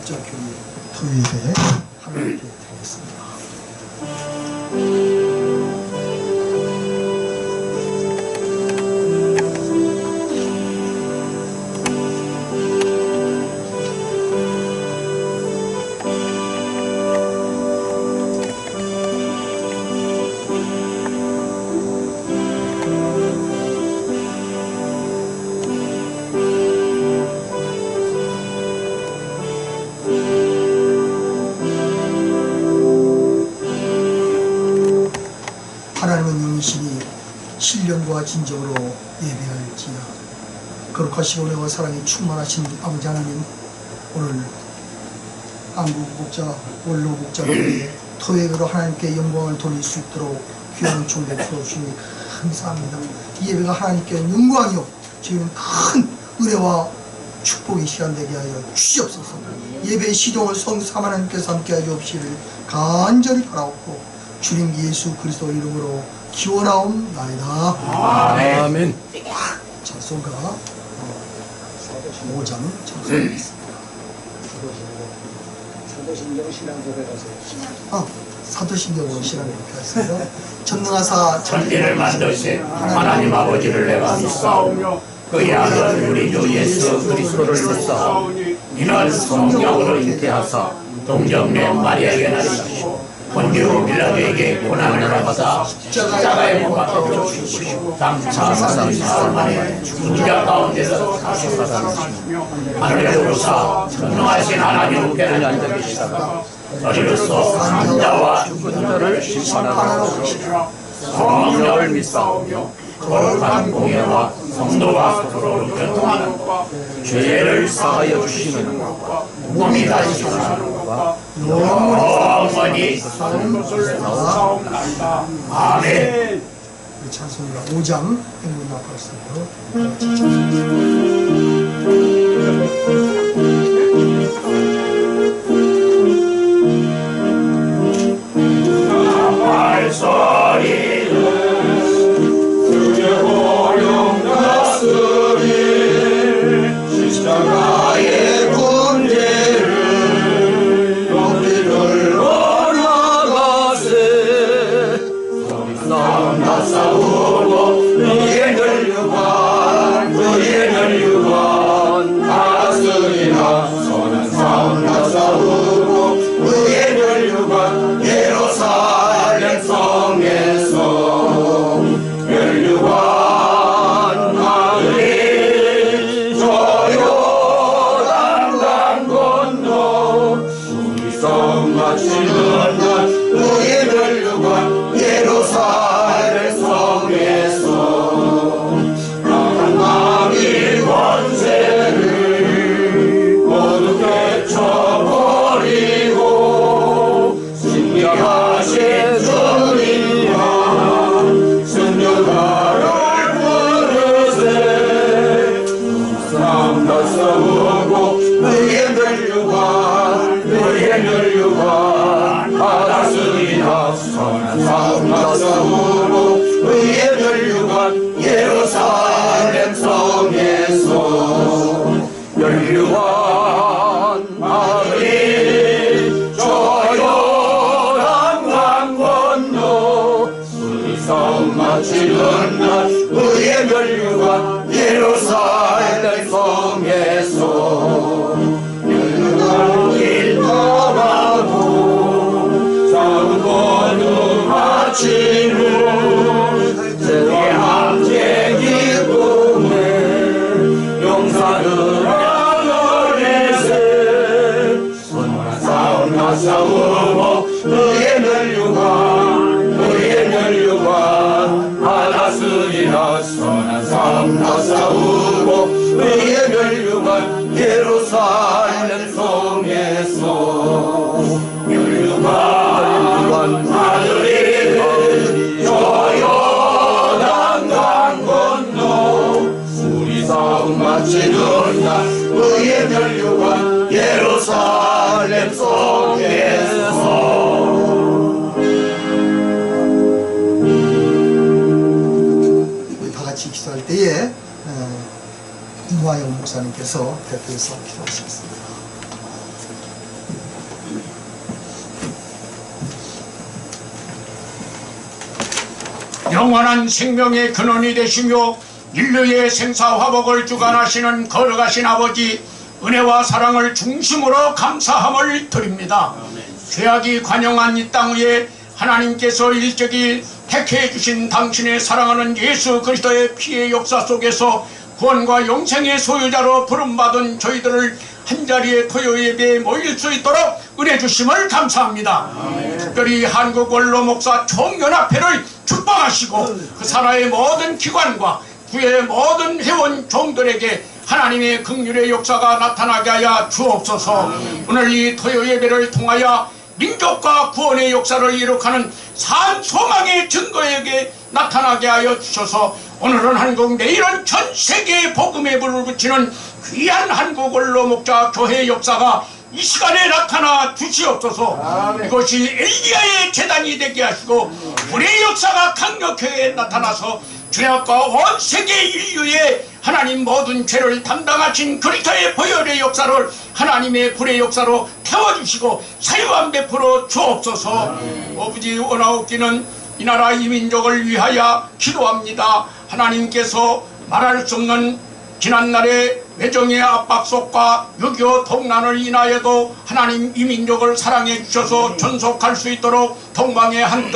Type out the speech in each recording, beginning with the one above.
목자교회 토요일에 하나님께 드리겠습니다. 하나님은 영이시니 신령과 진정으로 예배할지어다. 거룩하시고 은혜와 사랑이 충만하신 아버지 하나님, 오늘 한국 목자 원로 목자교회 토요일로 하나님께 영광을 돌릴 수 있도록 귀한 종대 풀어주시니 감사합니다. 이 예배가 하나님께 영광이요 저희는 큰 은혜와 축복의 시간 되게 하여 주시옵소서. 예배의 시종을 성삼 하나님께서 함께하여 주옵시기를 간절히 바라옵고 주님 예수 그리스도 이름으로 기원하옵나이다. 아멘. 찬송가 5장 찬송하겠습니다. 사도신경 신앙고백하세요. 사도신경으로 신앙고백하겠습니다. 전능하사 천지를 만드신 하나님 아버지를 내가 믿사오며 그의 아들 우리 주 예수 그리스도를 믿사오니 이는 성령으로 잉태하사 동정녀 마리아에게 나시고 본디오 빌라도에게 고난을 받아 십자가에 못 박혀 죽으시고 장차 3일 만에 죽은 자 가운데서 다시 살아나시며 하늘에 오르사 전능하신 하나님 우편에 앉아 계시다가 저리로서 산자와 죽은 자를 심판하러 오시리라. 성령을 믿사오며 거룩한 공예와 성도가 서로 교통하는 것과 죄를 사하여 주시는 것과 몸이 다시 사는 것과 영원히 사는 것을 사옵나이다. 아멘. 찬송가 5장 행문 나팔습니다. 나팔 소리는 주의 호령 다스릴 십자가의 권세를 높이 들어나가세. 싸움 다 싸우고 너의 멸류관 다스리나. 선한 싸움 다 싸우고 너의 멸류관 예루살렘 성에서 멸류관 마을이 저 요단강 건너 우리 싸움 마치는 날 너의 멸류관 예루살렘 성에서 악한 마귀 권세를 모두 깨쳐버리고 신기하신 주님과 승려가를 부르세. 싸움 다 싸우고 너의 멸류관 받았으리라. 선한 싸움 다 싸우고 너의 멸류관 예루살렘 성에서 멸류관 마을이 저 요단강 건너 우리 싸움 마치는 날 의의 멸류관 예루살렘 성에서 멸류관길 떠나고 싸움 모두 마치는 새로운 함께 기쁨에 용사를 하늘에세. 선한 싸움 다 싸우고 너의 멸류관 받았으리라. 선한 싸움 다 싸우고 너의 멸류관 예루살렘 성에서 멸류관 아들이 저 요단강 건너 우리 싸움 마치는 날 의의 멸류관 예루살렘 성에서. 우리 다 같이 기도할 때에 이화영 목사님께서 대표해서 기도하시겠습니다. 영원한 생명의 근원이 되시며 인류의 생사화복을 주관하시는 거룩하신 아버지, 은혜와 사랑을 중심으로 감사함을 드립니다. 죄악이 관영한 이 땅 위에 하나님께서 일찍이 택해 주신 당신의 사랑하는 예수 그리스도의 피의 역사 속에서 구원과 영생의 소유자로 부름받은 저희들을 한자리에 토요 예배에 모일 수 있도록 은혜 주심을 감사합니다. 특별히 한국 원로 목사 총연합회를 축복하시고 그 산하의 모든 기관과 주의 모든 회원 종들에게 하나님의 긍휼의 역사가 나타나게 하여 주옵소서. 오늘 이 토요 예배를 통하여 민족과 구원의 역사를 이룩하는 산 소망의 증거에게 나타나게 하여 주셔서 오늘은 한국, 내일은 전 세계에 복음의 불을 붙이는 귀한 한국 원로 목자 교회 역사가 이 시간에 나타나 주시옵소서. 이것이 엘리야의 재단이 되게 하시고 불의 역사가 강력하게 나타나서 죄악과 온 세계 인류의 하나님 모든 죄를 담당하신 그리스도의 보혈의 역사를 하나님의 불의 역사로 태워주시고 사유함 베풀어 주옵소서. 아버지, 원하옵기는 이 나라 이 민족을 위하여 기도합니다. 하나님께서 말할 수 없는 지난날의 외정의 압박 속과 6.25 동란을 인하여도 하나님 이 민족을 사랑해 주셔서 존속할 수 있도록 동방에 한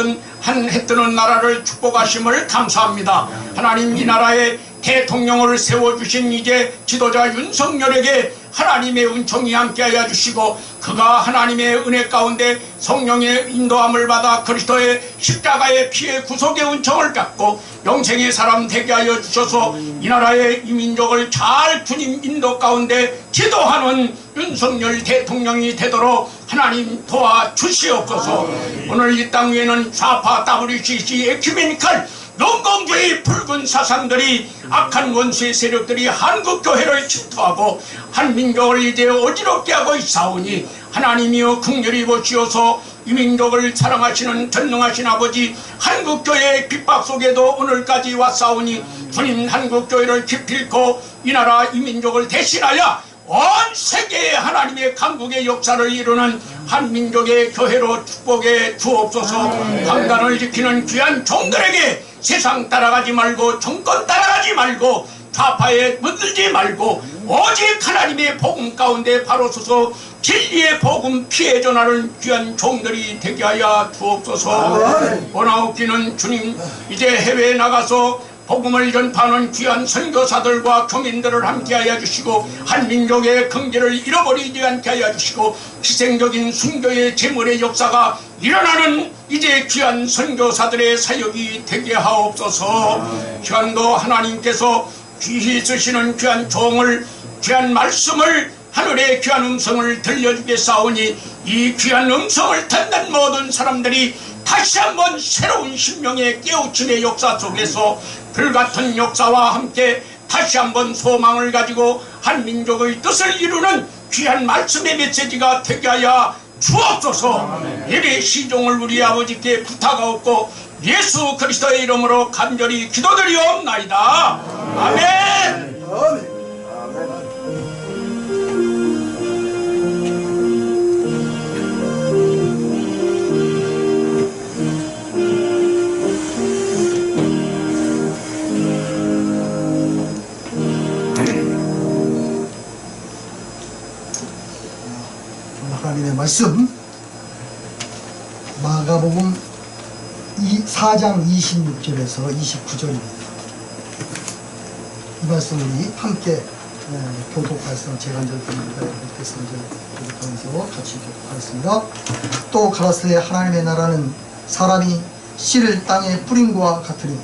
해 뜨는 나라를 축복하심을 감사합니다. 하나님, 이 나라에 대통령을 세워주신 이제 지도자 윤석열에게 하나님의 은총이 함께하여 주시고 그가 하나님의 은혜 가운데 성령의 인도함을 받아 그리스도의 십자가의 피의 구속의 은총을 갖고 영생의 사람 되게 하여 주셔서 이 나라의 이 민족을 잘 주님 인도 가운데 지도하는 윤석열 대통령이 되도록 하나님 도와주시옵소서. 오늘 이 땅 위에는 좌파 WCC 에큐메니칼 영공주의 붉은 사상들이 악한 원수의 세력들이 한국교회를 침투하고 한민족을 이제 어지럽게 하고 있사오니 하나님이여 긍휼히 보시어서 이 민족을 사랑하시는 전능하신 아버지, 한국교회의 핍박 속에도 오늘까지 왔사오니 주님 한국교회를 기필코 이 나라 이 민족을 대신하여 온 세계의 하나님의 강국의 역사를 이루는 한민족의 교회로 축복해 주옵소서. 강단을 지키는 귀한 종들에게 세상 따라가지 말고 정권 따라가지 말고 좌파에 물들지 말고 오직 하나님의 복음 가운데 바로 서서 진리의 복음 피해 전하는 귀한 종들이 되게 하여 주옵소서. 원하옵기는 주님, 이제 해외에 나가서 복음을 전파하는 귀한 선교사들과 교민들을 함께하여 주시고 한민족의 긍지를 잃어버리지 않게 하여 주시고 희생적인 순교의 제물의 역사가 일어나는 이제 귀한 선교사들의 사역이 되게 하옵소서. 시간도 하나님께서 귀히 쓰시는 귀한 종을, 귀한 말씀을, 하늘의 귀한 음성을 들려주겠사오니 이 귀한 음성을 듣는 모든 사람들이 다시 한번 새로운 신명의 깨우침의 역사 속에서 불같은 역사와 함께 다시 한번 소망을 가지고 한민족의 뜻을 이루는 귀한 말씀의 메시지가 되게 하여 주옵소서. 예배 시종을 우리 아버지께 부탁하옵고 예수 그리스도의 이름으로 간절히 기도드리옵나이다. 아멘. 하나님의 말씀 마가복음 4장 26절에서 29절입니다. 이 말씀 우리 함께 교독해서 제가 이제 여러분께서 이제 교독하면서 같이 교독하겠습니다. 또 가라사대 하나님의 나라는 사람이 씨를 땅에 뿌린 것과 같으니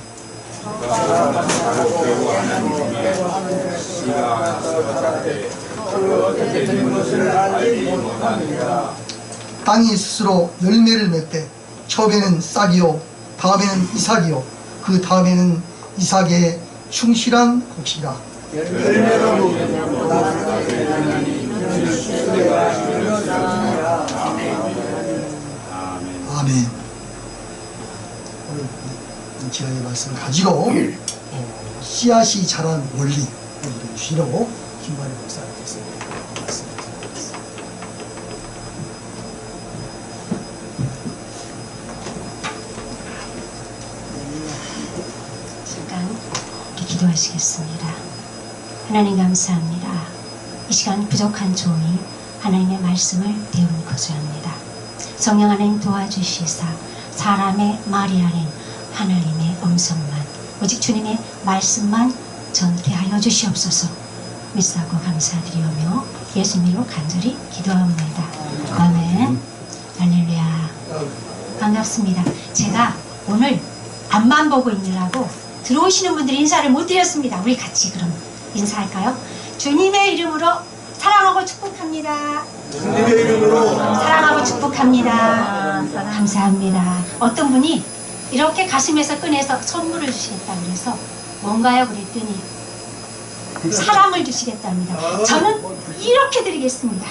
땅이 스스로 열매를 맺되 처음에는 싹이요 다음에는 이삭이요 그 다음에는 이삭의 충실한 곡식이라. 아멘. 오늘 지하의 말씀을 가지고 씨앗이 자란 원리 주시려고 김만희 목사님께서 말씀을 드리겠습니다. 기도하시겠습니다. 하나님 감사합니다. 이 시간 부족한 종이 하나님의 말씀을 배우는 거주합니다. 성령 하나님 도와주시사 사람의 말이 아닌 하나님의 음성만 오직 주님의 말씀만 전케 하여 주시옵소서. 믿사고 감사드리오며 예수님으로 간절히 기도합니다. 아멘. 할렐루야. 반갑습니다. 제가 오늘 앞만 보고 있느라고 들어오시는 분들이 인사를 못 드렸습니다. 우리 같이 그럼 인사할까요? 주님의 이름으로 사랑하고 축복합니다. 주님의 이름으로 사랑하고 축복합니다. 감사합니다. 어떤 분이 이렇게 가슴에서 꺼내서 선물을 주시겠다 그래서 뭔가요? 그랬더니 사랑을 주시겠답니다. 저는 이렇게 드리겠습니다.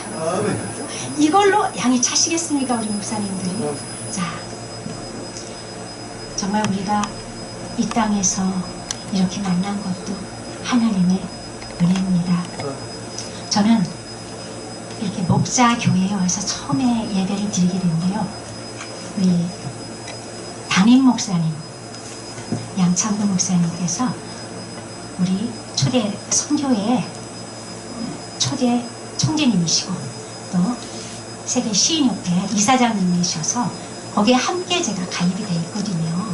이걸로 양이 차시겠습니까? 우리 목사님들이. 자, 정말 우리가 이 땅에서 이렇게 만난 것도 하나님의 은혜입니다. 저는 이렇게 목자 교회에 와서 처음에 예배를 드리게 된데요. 우리 담임 목사님, 양창구 목사님께서 우리 초대 선교회 초대 총재님이시고 또 세계 시인협회 이사장님이셔서 거기에 함께 제가 가입이 되어 있거든요.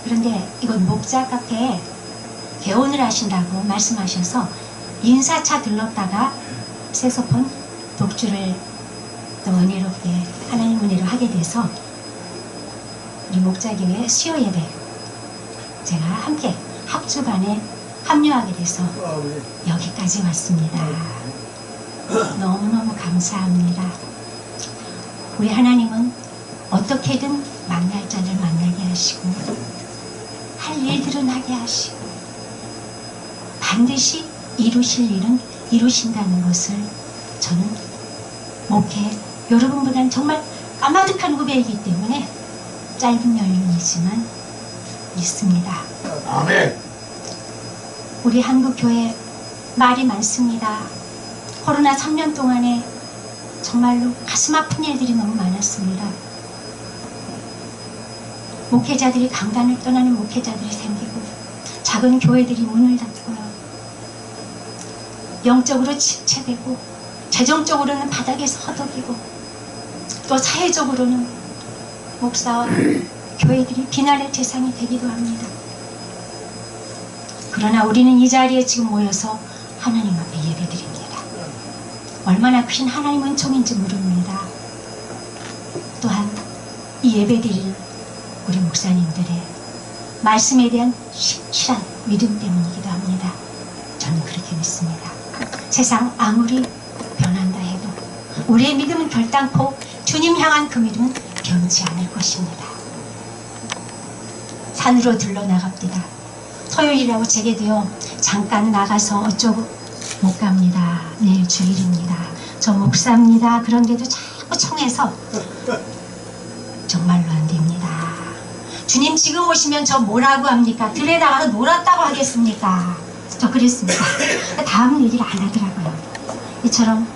그런데 이건 목자 카페에 개원을 하신다고 말씀하셔서 인사차 들렀다가 색소폰 독주를 또 은혜롭게 하나님 은혜로 하게 돼서 우리 목자교회 수요 예배 제가 함께 합주반에 합류하게 돼서 여기까지 왔습니다. 너무너무 감사합니다. 우리 하나님은 어떻게든 만날 자를 만나게 하시고 할 일들은 하게 하시고 반드시 이루실 일은 이루신다는 것을 저는 목회 여러분보다는 정말 까마득한 후배이기 때문에 짧은 연륜이지만 믿습니다. 아멘. 우리 한국교회 말이 많습니다. 코로나 3년 동안에 정말로 가슴 아픈 일들이 너무 많았습니다. 목회자들이 강단을 떠나는 목회자들이 생기고 작은 교회들이 문을 닫고요. 영적으로 침체되고 재정적으로는 바닥에서 허덕이고 또 사회적으로는 목사와 교회들이 비난의 대상이 되기도 합니다. 그러나 우리는 이 자리에 지금 모여서 하나님 앞에 예배드립니다. 얼마나 큰 하나님 은총인지 모릅니다. 또한 이 예배드리는 우리 목사님들의 말씀에 대한 신실한 믿음 때문이기도 합니다. 저는 그렇게 믿습니다. 세상 아무리 변한다 해도 우리의 믿음은 결단코 주님 향한 그 믿음은 변치 않을 것입니다. 산으로 들러나갑니다. 토요일이라고 제게 되어 잠깐 나가서 어쩌고 못 갑니다. 내일 주일입니다. 저 목사입니다. 그런데도 자꾸 청해서 정말로 안 됩니다. 주님 지금 오시면 저 뭐라고 합니까? 들에 나가서 놀았다고 하겠습니까? 저 그랬습니다. 다음 얘기를 안 하더라고요. 이처럼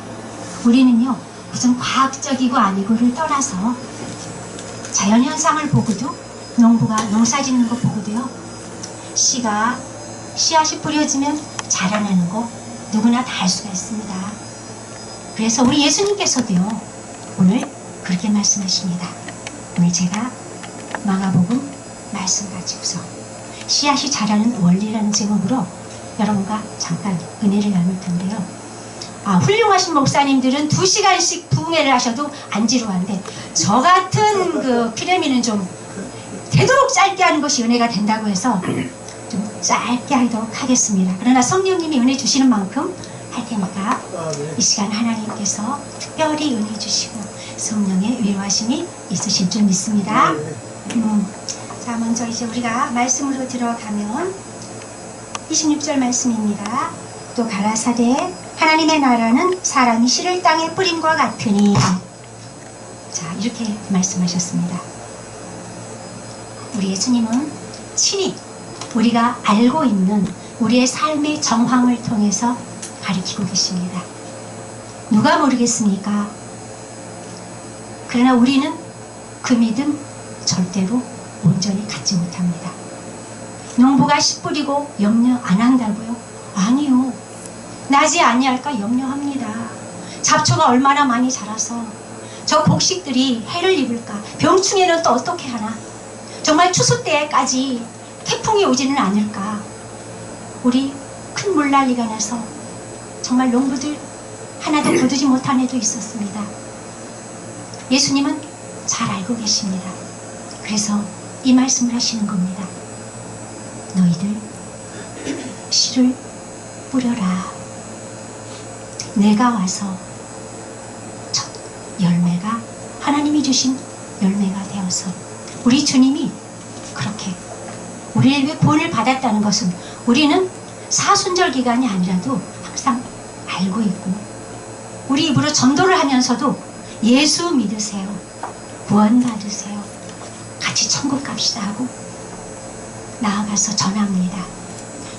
우리는요 무슨 과학적이고 아니고를 떠나서 자연현상을 보고도 농부가 농사 짓는 거 보고도요 씨앗이 뿌려지면 자라나는 거 누구나 다 알 수가 있습니다. 그래서 우리 예수님께서도요 오늘 그렇게 말씀하십니다. 오늘 제가 마가복음 말씀 가지고서 씨앗이 자라는 원리라는 제목으로 여러분과 잠깐 은혜를 나눌 텐데요. 훌륭하신 목사님들은 2시간씩 부흥회를 하셔도 안 지루한데 저 같은 그 피레미는 좀 되도록 짧게 하는 것이 은혜가 된다고 해서 좀 짧게 하도록 하겠습니다. 그러나 성령님이 은혜 주시는 만큼 할 테니까 이 시간 하나님께서 특별히 은혜 주시고 성령의 위로하심이 있으실 줄 믿습니다. 자, 먼저 이제 우리가 말씀으로 들어가면 26절 말씀입니다. 또 가라사대 하나님의 나라는 사람이 씨를 땅에 뿌림과 같으니. 자, 이렇게 말씀하셨습니다. 우리 예수님은 친히 우리가 알고 있는 우리의 삶의 정황을 통해서 가르치고 계십니다. 누가 모르겠습니까? 그러나 우리는 그 믿음 절대로 온전히 갖지 못합니다. 농부가 씨 뿌리고 염려 안 한다고요? 아니요. 나지 아니할까 염려합니다. 잡초가 얼마나 많이 자라서 저 곡식들이 해를 입을까? 병충해는 또 어떻게 하나? 정말 추수 때까지 태풍이 오지는 않을까? 우리 큰 물난리가 나서 정말 농부들 하나도 거두지 못한 해도 있었습니다. 예수님은 잘 알고 계십니다. 그래서 이 말씀을 하시는 겁니다. 너희들 씨를 뿌려라. 내가 와서 첫 열매가 하나님이 주신 열매가 되어서 우리 주님이 그렇게 우리를 위해 구원을 받았다는 것은 우리는 사순절 기간이 아니라도 항상 알고 있고 우리 입으로 전도를 하면서도 예수 믿으세요. 구원 받으세요. 같이 천국 갑시다 하고 나아가서 전합니다.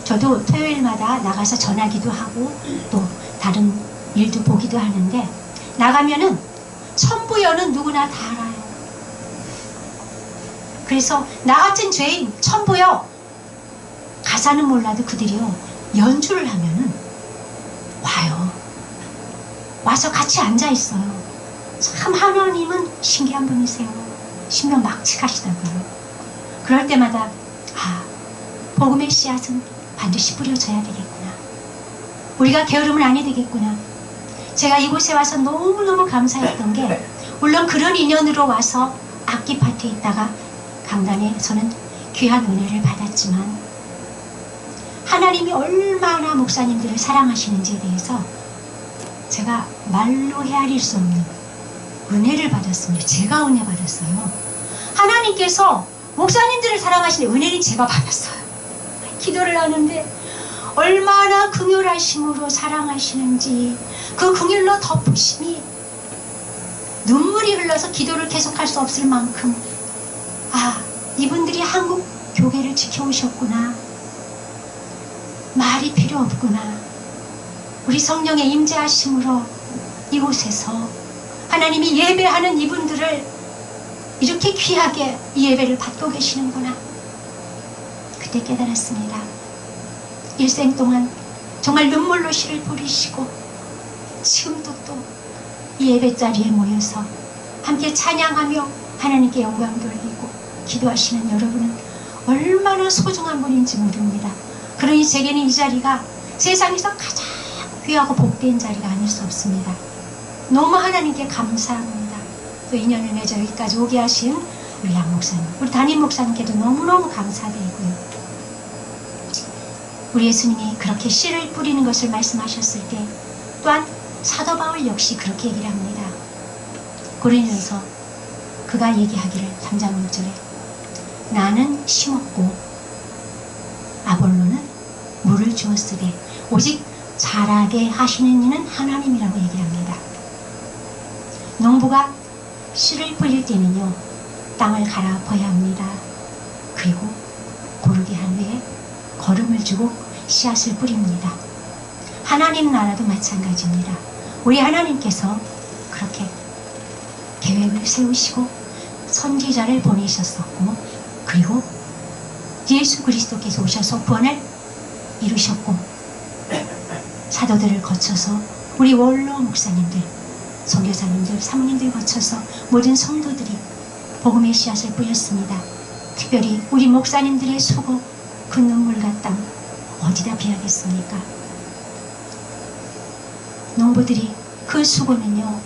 저도 토요일마다 나가서 전하기도 하고 또 다른 일도 보기도 하는데 나가면은 천부여는 누구나 다 알아요. 그래서 나 같은 죄인 천부여 가사는 몰라도 그들이요 연주를 하면은 와요. 와서 같이 앉아 있어요. 참 하나님은 신기한 분이세요. 신명 막직하시다고요. 그럴 때마다 복음의 씨앗은 반드시 뿌려져야 되겠구나. 우리가 게으르면 아니 되겠구나. 제가 이곳에 와서 너무너무 감사했던 게 물론 그런 인연으로 와서 악기 파트에 있다가 강단에서는 귀한 은혜를 받았지만 하나님이 얼마나 목사님들을 사랑하시는지에 대해서 제가 말로 헤아릴 수 없는 은혜를 받았습니다. 제가 은혜 받았어요. 하나님께서 목사님들을 사랑하시는 은혜는 제가 받았어요. 기도를 하는데 얼마나 긍휼하심으로 사랑하시는지 그 긍휼로 덮으심이 눈물이 흘러서 기도를 계속할 수 없을 만큼 이분들이 한국 교회를 지켜오셨구나. 말이 필요 없구나. 우리 성령의 임재하심으로 이곳에서 하나님이 예배하는 이분들을 이렇게 귀하게 이 예배를 받고 계시는구나. 그때 깨달았습니다. 일생 동안 정말 눈물로 씨를 뿌리시고 지금도 또 이 예배 자리에 모여서 함께 찬양하며 하나님께 영광 돌리고 기도하시는 여러분은 얼마나 소중한 분인지 모릅니다. 그러니 제게는 이 자리가 세상에서 가장 귀하고 복된 자리가 아닐 수 없습니다. 너무 하나님께 감사합니다. 또 인연을 맺어 여기까지 오게 하신 우리 양 목사님, 우리 담임 목사님께도 너무너무 감사드리고요. 우리 예수님이 그렇게 씨를 뿌리는 것을 말씀하셨을 때 또한 사도 바울 역시 그렇게 얘기를 합니다. 고린도전서 그가 얘기하기를 3장 1절에 나는 심었고 아볼로는 물을 주었으되 오직 자라게 하시는 이는 하나님이라고 얘기합니다. 농부가 씨를 뿌릴 때는요 땅을 갈아엎어야 합니다. 그리고 고르게 한 후에 거름을 주고 씨앗을 뿌립니다. 하나님 나라도 마찬가지입니다. 우리 하나님께서 그렇게 계획을 세우시고 선지자를 보내셨었고 그리고 예수 그리스도께서 오셔서 구원을 이루셨고 사도들을 거쳐서 우리 원로 목사님들, 선교사님들, 사모님들 거쳐서 모든 성도들이 복음의 씨앗을 뿌렸습니다. 특별히 우리 목사님들의 수고, 그 눈물과 땀 어디다 비하겠습니까? 농부들이 그 수고는요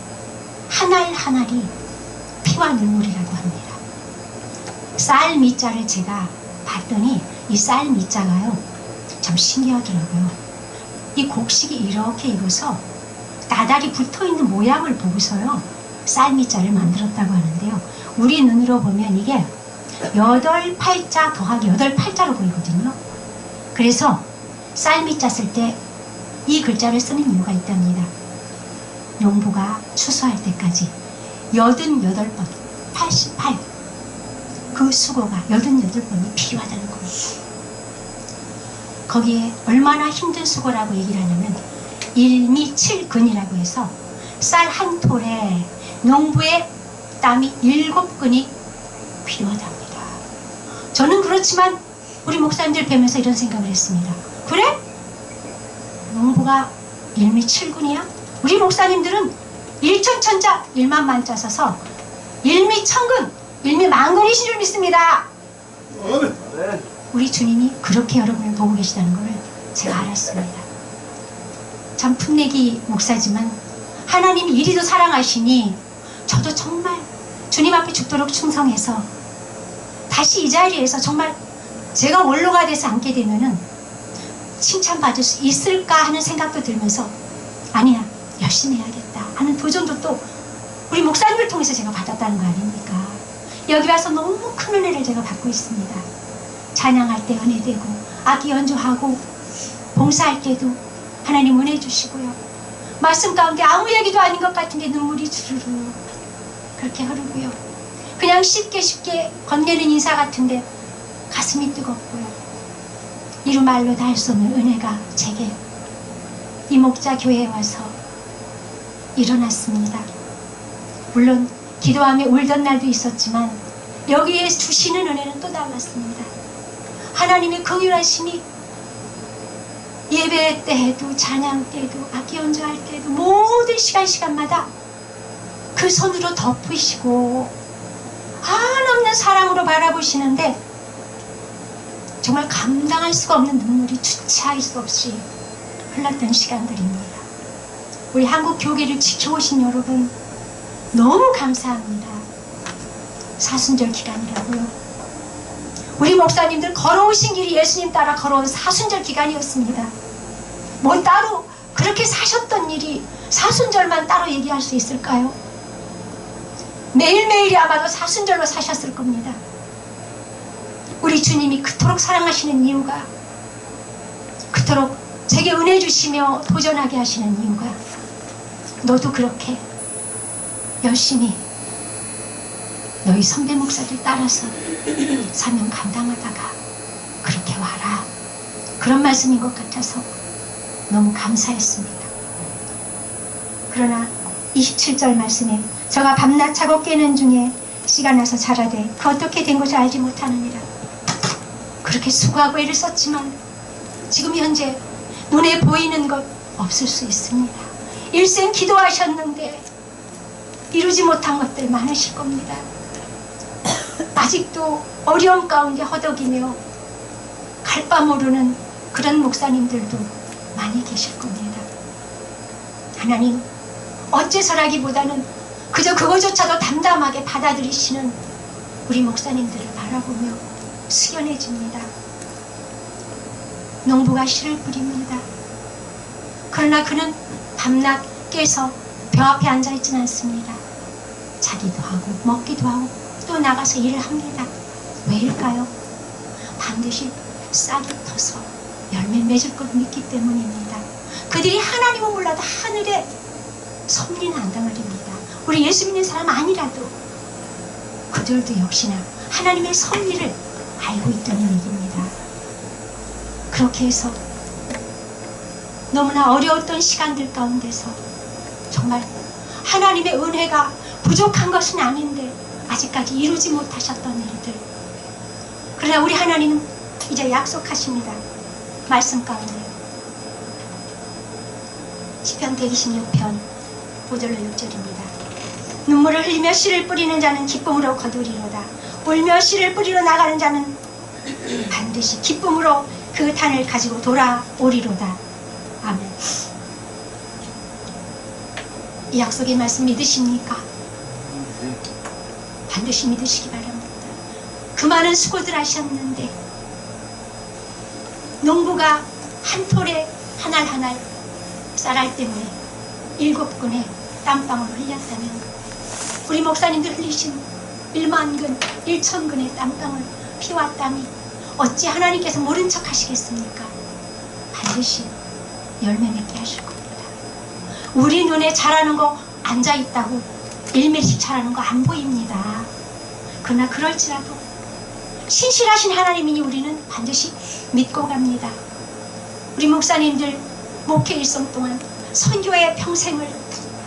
한 알 한 알이 피와 눈물이라고 합니다. 쌀 밑자를 제가 봤더니 이 쌀 밑자가요 참 신기하더라고요. 이 곡식이 이렇게 익어서 나달이 붙어있는 모양을 보고서요 쌀 밑자를 만들었다고 하는데요, 우리 눈으로 보면 이게 8팔자 더하기 8팔자로 보이거든요. 그래서 쌀 밑자 쓸 때 이 글자를 쓰는 이유가 있답니다. 농부가 추수할 때까지 88번 88 그 수고가 88번이 필요하다는 겁니다. 거기에 얼마나 힘든 수고라고 얘기를 하냐면 1미 7근이라고 해서 쌀 한 톨에 농부의 땀이 7근이 필요하답니다. 저는 그렇지만 우리 목사님들 뵈면서 이런 생각을 했습니다. 그래? 농부가 일미칠군이야? 우리 목사님들은 일천천자 일만만자 서서 일미천군 일미만군이신 줄 믿습니다. 우리 주님이 그렇게 여러분을 보고 계시다는 것을 제가 알았습니다. 참 풋내기 목사지만 하나님이 이리도 사랑하시니 저도 정말 주님 앞에 죽도록 충성해서 다시 이 자리에서 정말 제가 원로가 돼서 앉게 되면은 칭찬받을 수 있을까 하는 생각도 들면서 아니야, 열심히 해야겠다 하는 도전도 또 우리 목사님을 통해서 제가 받았다는 거 아닙니까? 여기 와서 너무 큰 은혜를 제가 받고 있습니다. 찬양할 때 은혜 되고 악기 연주하고 봉사할 때도 하나님 은혜 주시고요. 말씀 가운데 아무 얘기도 아닌 것 같은데 눈물이 주르르 그렇게 흐르고요. 그냥 쉽게 건네는 인사 같은데 가슴이 뜨겁고요. 이루 말로 다 할 수 없는 은혜가 제게 이 목자 교회에 와서 일어났습니다. 물론 기도하며 울던 날도 있었지만 여기에 주시는 은혜는 또 달랐습니다. 하나님의 긍휼하심이 예배 때에도 찬양 때에도 악기 연주할 때에도 모든 시간마다 그 손으로 덮으시고 한없는 사랑으로 바라보시는데 정말 감당할 수가 없는 눈물이 주체할 수 없이 흘렀던 시간들입니다. 우리 한국 교계를 지켜오신 여러분 너무 감사합니다. 사순절 기간이라고요. 우리 목사님들 걸어오신 길이 예수님 따라 걸어온 사순절 기간이었습니다. 뭐 따로 그렇게 사셨던 일이 사순절만 따로 얘기할 수 있을까요? 매일매일이 아마도 사순절로 사셨을 겁니다. 우리 주님이 그토록 사랑하시는 이유가, 그토록 제게 은혜 주시며 도전하게 하시는 이유가, 너도 그렇게 열심히 너희 선배 목사들 따라서 사명 감당하다가 그렇게 와라, 그런 말씀인 것 같아서 너무 감사했습니다. 그러나 27절 말씀에 저가 밤낮 자고 깨는 중에 시간 나서 자라되 그 어떻게 된 것을 알지 못하느니라. 그렇게 수고하고 애를 썼지만 지금 현재 눈에 보이는 것 없을 수 있습니다. 일생 기도하셨는데 이루지 못한 것들 많으실 겁니다. 아직도 어려움 가운데 허덕이며 갈 바 모르는 그런 목사님들도 많이 계실 겁니다. 하나님, 어째서라기보다는 그저 그거조차도 담담하게 받아들이시는 우리 목사님들을 바라보며 숙연해집니다. 농부가 씨를 뿌립니다. 그러나 그는 밤낮 깨서 벼 앞에 앉아있지는 않습니다. 자기도 하고 먹기도 하고 또 나가서 일을 합니다. 왜일까요? 반드시 싹이 터서 열매 맺을 걸 믿기 때문입니다. 그들이 하나님은 몰라도 하늘에 섭리는 안 당하렵니다. 우리 예수 믿는 사람 아니라도 그들도 역시나 하나님의 섭리를 알고 있다는 얘기입니다. 그렇게 해서 너무나 어려웠던 시간들 가운데서 정말 하나님의 은혜가 부족한 것은 아닌데 아직까지 이루지 못하셨던 일들, 그러나 우리 하나님은 이제 약속하십니다. 말씀 가운데 시편 126편 5절로 6절입니다. 눈물을 흘리며 씨를 뿌리는 자는 기쁨으로 거두리로다. 울며 씨를 뿌리러 나가는 자는 반드시 기쁨으로 그 단을 가지고 돌아오리로다. 아멘. 이 약속의 말씀 믿으십니까? 반드시 믿으시기 바랍니다. 그 많은 수고들 하셨는데 농부가 한 톨에 한 알 한 알 쌀알 때문에 7근의 땀방울을 흘렸다면 우리 목사님들 흘리신 1만근 1,000근의 땀방울, 피와 땀이 어찌 하나님께서 모른 척 하시겠습니까? 반드시 열매 맺게 하실 겁니다. 우리 눈에 자라는 거 앉아있다고 1mm씩 자라는 거 안 보입니다. 그러나 그럴지라도 신실하신 하나님이니 우리는 반드시 믿고 갑니다. 우리 목사님들 목회 일성 동안 선교의 평생을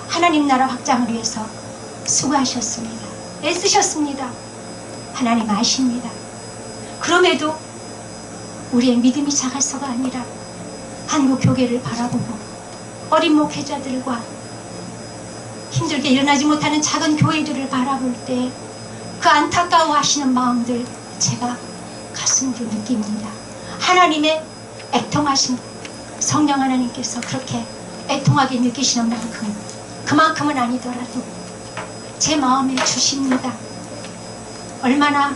하나님 나라 확장을 위해서 수고하셨습니다. 애쓰셨습니다. 하나님 아십니다. 그럼에도 우리의 믿음이 작아서가 아니라 한국 교회를 바라보고 어린 목회자들과 힘들게 일어나지 못하는 작은 교회들을 바라볼 때 그 안타까워하시는 마음들 제가 가슴으로 느낍니다. 하나님의 애통하신 성령 하나님께서 그렇게 애통하게 느끼시는 만큼 그만큼은 아니더라도 제 마음에 주십니다. 얼마나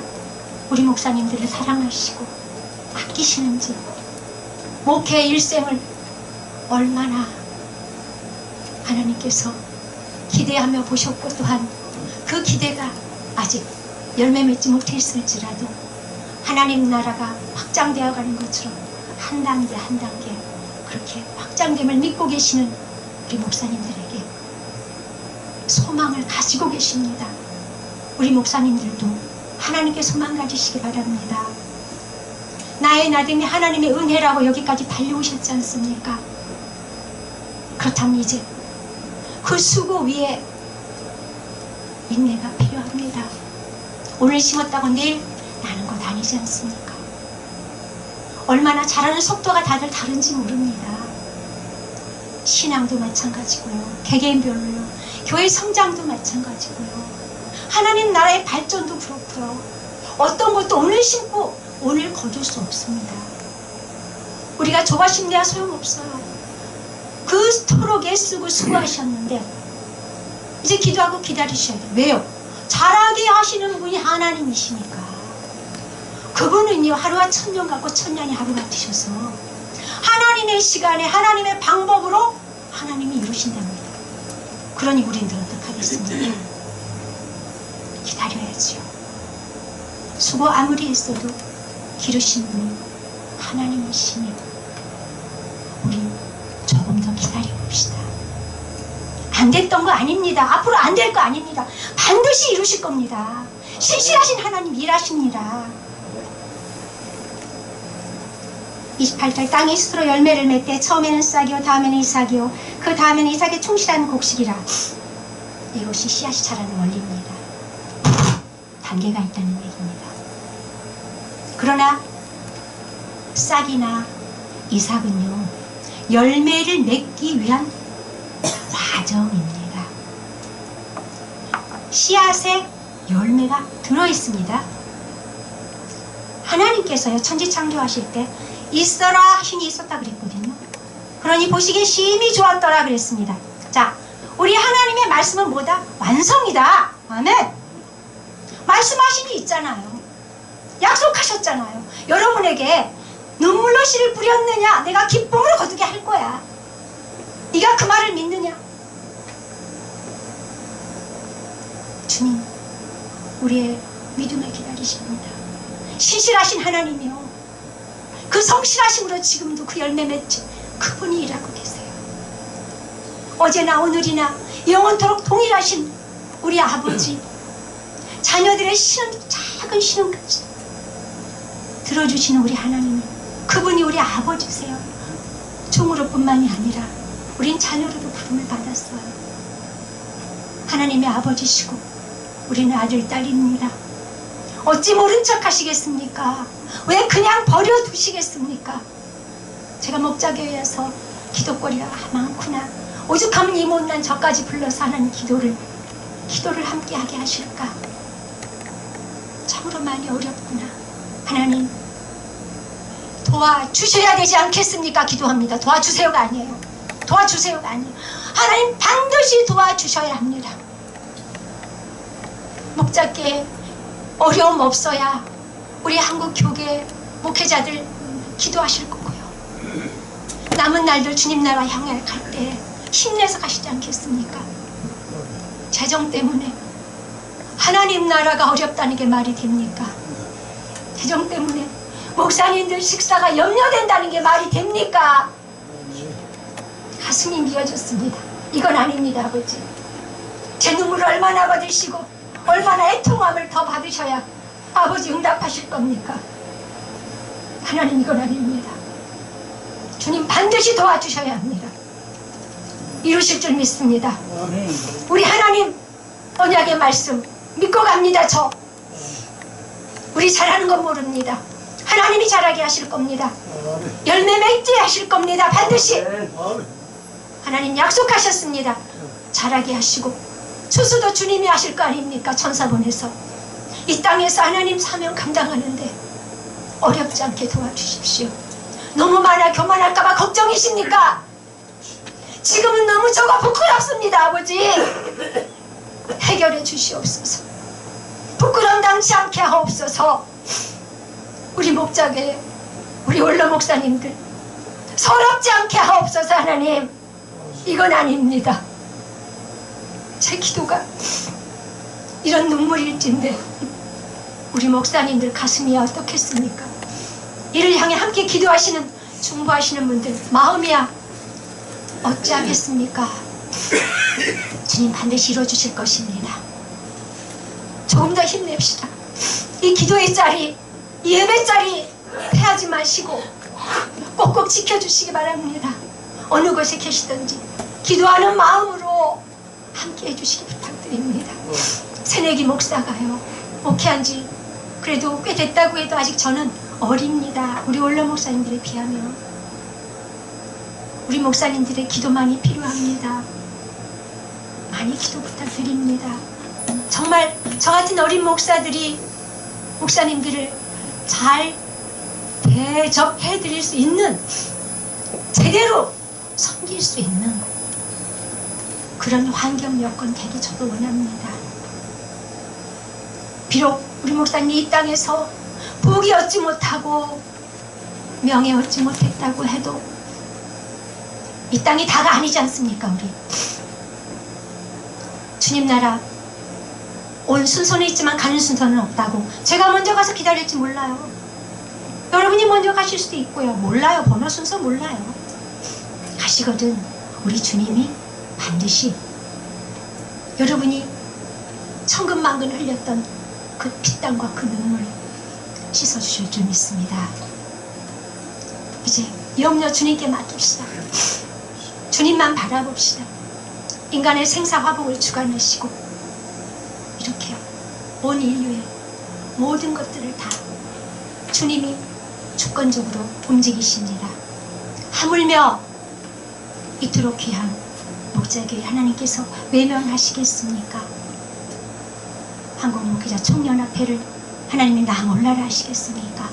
우리 목사님들을 사랑하시고 아끼시는지, 목회 일생을 얼마나 하나님께서 기대하며 보셨고, 또한 그 기대가 아직 열매 맺지 못했을지라도 하나님 나라가 확장되어 가는 것처럼 한 단계 한 단계 그렇게 확장됨을 믿고 계시는 우리 목사님들에게 소망을 가지고 계십니다. 우리 목사님들도 하나님께 소망 가지시기 바랍니다. 나의 나됨이 하나님의 은혜라고 여기까지 달려오셨지 않습니까? 그렇다면 이제 그 수고 위에 인내가 필요합니다. 오늘 심었다고 내일 나는 것 아니지 않습니까? 얼마나 자라는 속도가 다들 다른지 모릅니다. 신앙도 마찬가지고요. 개개인별로요. 교회 성장도 마찬가지고요. 하나님 나라의 발전도 그렇고요. 어떤 것도 오늘 심고 오늘 거둘 수 없습니다. 우리가 조바심 내야 소용없어요. 그토록 애쓰고 수고하셨는데 이제 기도하고 기다리셔야 돼요. 왜요? 자라게 하시는 분이 하나님이시니까. 그분은요, 하루가 1000년 같고 1000년이 하루 같으셔서 하나님의 시간에 하나님의 방법으로 하나님이 이루신답니다. 그러니 우리는 어떻게 하겠습니까? 기다려야지요. 수고 아무리 했어도 기르신 분이 하나님이시니 우리 조금 더 기다려봅시다. 안 됐던 거 아닙니다. 앞으로 안 될 거 아닙니다. 반드시 이루실 겁니다. 신실하신 하나님 일하십니다. 28절 땅이 스스로 열매를 맺되 처음에는 싹이요 다음에는 이삭이요 그 다음에는 이삭의 충실한 곡식이라. 이것이 씨앗이 자라는 원리입니다. 단계가 있다는 얘기입니다. 그러나 싹이나 이삭은요, 열매를 맺기 위한 과정입니다. 씨앗에 열매가 들어있습니다. 하나님께서요, 천지 창조하실 때 있어라 하시니 있었다 그랬거든요. 그러니 보시기에 심히 좋았더라 그랬습니다. 자, 우리 하나님의 말씀은 뭐다? 완성이다. 아멘. 말씀하신 게 있잖아요. 약속하셨잖아요. 여러분에게 눈물로 씨를 뿌렸느냐, 내가 기쁨으로 거두게 할 거야. 네가 그 말을 믿느냐? 주님, 우리의 믿음을 기다리십니다. 신실하신 하나님이요, 그 성실하심으로 지금도 그 열매 맺지 그분이 일하고 계세요. 어제나 오늘이나 영원토록 동일하신 우리 아버지, 자녀들의 작은 신음까지 들어주시는 우리 하나님이, 그분이 우리 아버지세요. 종으로 뿐만이 아니라 우린 자녀로도 부름을 받았어요. 하나님의 아버지시고 우리는 아들, 딸입니다. 어찌 모른 척 하시겠습니까? 왜 그냥 버려두시겠습니까? 제가 목자교회에서 기도거리가 많구나, 오죽하면 이 못난 저까지 불러서 하나님 기도를 함께 하게 하실까? 참으로 많이 어렵구나. 하나님 도와주셔야 되지 않겠습니까? 기도합니다. 도와주세요가 아니에요. 도와주세요가 아니에요. 하나님 반드시 도와주셔야 합니다. 목자께 어려움 없어야 우리 한국 교계 목회자들 기도하실 거고요. 남은 날들 주님 나라 향해 갈 때 힘내서 가시지 않겠습니까? 재정 때문에 하나님 나라가 어렵다는 게 말이 됩니까? 재정 때문에 목사님들 식사가 염려된다는 게 말이 됩니까? 가슴이 미어졌습니다. 이건 아닙니다, 아버지. 제 눈물을 얼마나 받으시고 얼마나 애통함을 더 받으셔야 아버지 응답하실 겁니까? 하나님, 이건 아닙니다. 주님 반드시 도와주셔야 합니다. 이루실 줄 믿습니다. 우리 하나님 언약의 말씀 믿고 갑니다. 우리 잘하는 건 모릅니다. 하나님이 자라게 하실 겁니다. 열매 맺게 하실 겁니다. 반드시 하나님 약속하셨습니다. 자라게 하시고 추수도 주님이 하실 거 아닙니까? 천사 보내서 이 땅에서 하나님 사명 감당하는데 어렵지 않게 도와주십시오. 너무 많아 교만할까봐 걱정이십니까? 지금은 너무 적어 부끄럽습니다. 아버지 해결해 주시옵소서. 부끄럼 당치 않게 하옵소서. 우리 목자계 우리 원로 목사님들 서럽지 않게 하옵소서. 하나님 이건 아닙니다. 제 기도가 이런 눈물일진데 우리 목사님들 가슴이 어떻겠습니까? 이를 향해 함께 기도하시는 중보하시는 분들 마음이야 어찌하겠습니까? 주님 반드시 이루어주실 것입니다. 조금 더 힘냅시다. 이 기도의 자리, 이 예배 자리 패하지 마시고 꼭꼭 지켜주시기 바랍니다. 어느 곳에 계시든지 기도하는 마음으로 함께 해주시기 부탁드립니다. 새내기 목사가요 목회한 지 그래도 꽤 됐다고 해도 아직 저는 어립니다. 우리 원로 목사님들에 비하면 우리 목사님들의 기도만이 필요합니다. 많이 기도 부탁드립니다. 정말 저 같은 어린 목사들이 목사님들을 잘 대접해 드릴 수 있는 제대로 섬길 수 있는 그런 환경 여건 되기 저도 원합니다. 비록 우리 목사님이 이 땅에서 복이 얻지 못하고 명예 얻지 못했다고 해도 이 땅이 다가 아니지 않습니까? 우리 주님 나라 온 순서는 있지만 가는 순서는 없다고. 제가 먼저 가서 기다릴지 몰라요. 여러분이 먼저 가실 수도 있고요. 몰라요. 번호 순서 몰라요. 가시거든 우리 주님이 반드시 여러분이 천근만근 흘렸던 그 피땀과 그 눈물 씻어주실 줄 믿습니다. 이제 염려 주님께 맡깁시다. 주님만 바라봅시다. 인간의 생사화복을 주관하시고 이렇게 온 인류의 모든 것들을 다 주님이 주권적으로 움직이십니다. 하물며 이토록 귀한 목자교회 하나님께서 외면하시겠습니까? 한국목회자 총연합회를 하나님이 나 몰라라 하시겠습니까?